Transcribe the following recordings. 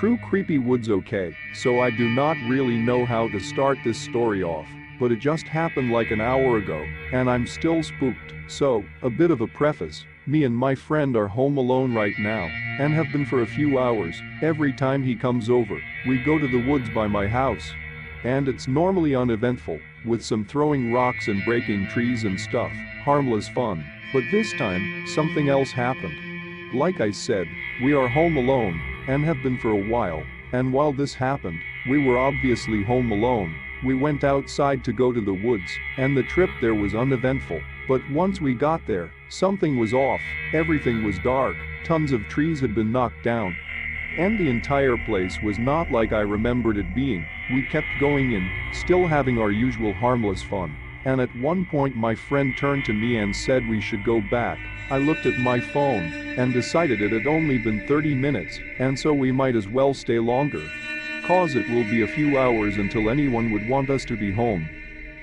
true creepy woods. Okay, so I do not really know how to start this story off, but it just happened like an hour ago, and I'm still spooked. So, a bit of a preface. Me and my friend are home alone right now, and have been for a few hours. Every time he comes over, we go to the woods by my house. And it's normally uneventful, with some throwing rocks and breaking trees and stuff, harmless fun. But this time, something else happened. Like I said, we are home alone, and have been for a while, and while this happened, we were obviously home alone. We went outside to go to the woods, and the trip there was uneventful. But once we got there, something was off. Everything was dark, tons of trees had been knocked down. And the entire place was not like I remembered it being. We kept going in, still having our usual harmless fun. And at one point my friend turned to me and said we should go back. I looked at my phone, and decided it had only been 30 minutes, and so we might as well stay longer. Cause it will be a few hours until anyone would want us to be home.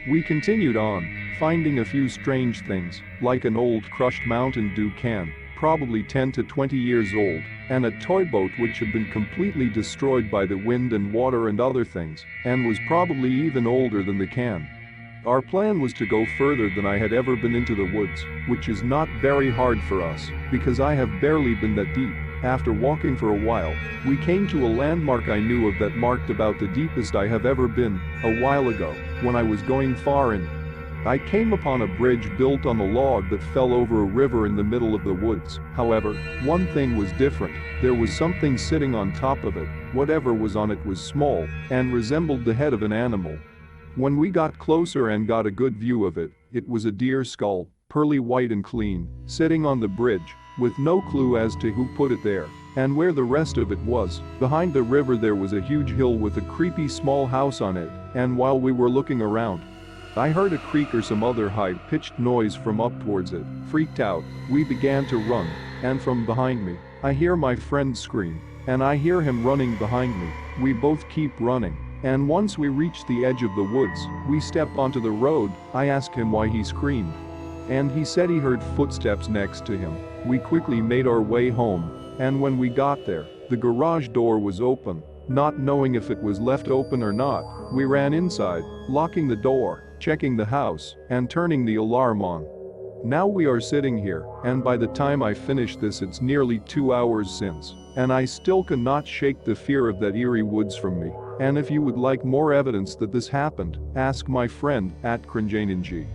We continued on, finding a few strange things, like an old crushed Mountain Dew can, probably 10 to 20 years old, and a toy boat which had been completely destroyed by the wind and water and other things, and was probably even older than the can. Our plan was to go further than I had ever been into the woods, which is not very hard for us, because I have barely been that deep. After walking for a while, we came to a landmark I knew of that marked about the deepest I have ever been. A while ago, when I was going far in, I came upon a bridge built on a log that fell over a river in the middle of the woods. However, one thing was different. There was something sitting on top of it. Whatever was on it was small, and resembled the head of an animal. When we got closer and got a good view of it, it was a deer skull, pearly white and clean, sitting on the bridge, with no clue as to who put it there, and where the rest of it was. Behind the river there was a huge hill with a creepy small house on it, and while we were looking around, I heard a creak or some other high-pitched noise from up towards it. Freaked out, we began to run, and from behind me, I hear my friend scream, and I hear him running behind me. We both keep running, and once we reach the edge of the woods, we step onto the road. I ask him why he screamed, and he said he heard footsteps next to him. We quickly made our way home, and when we got there, the garage door was open. Not knowing if it was left open or not, we ran inside, locking the door, checking the house, and turning the alarm on. Now we are sitting here, and by the time I finish this it's nearly 2 hours since, and I still cannot shake the fear of that eerie woods from me. And if you would like more evidence that this happened, ask my friend @cringeanng.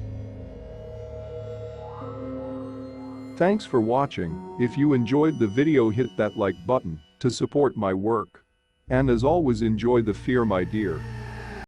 Thanks for watching. If you enjoyed the video, hit that like button to support my work. And as always, enjoy the fear, my dear.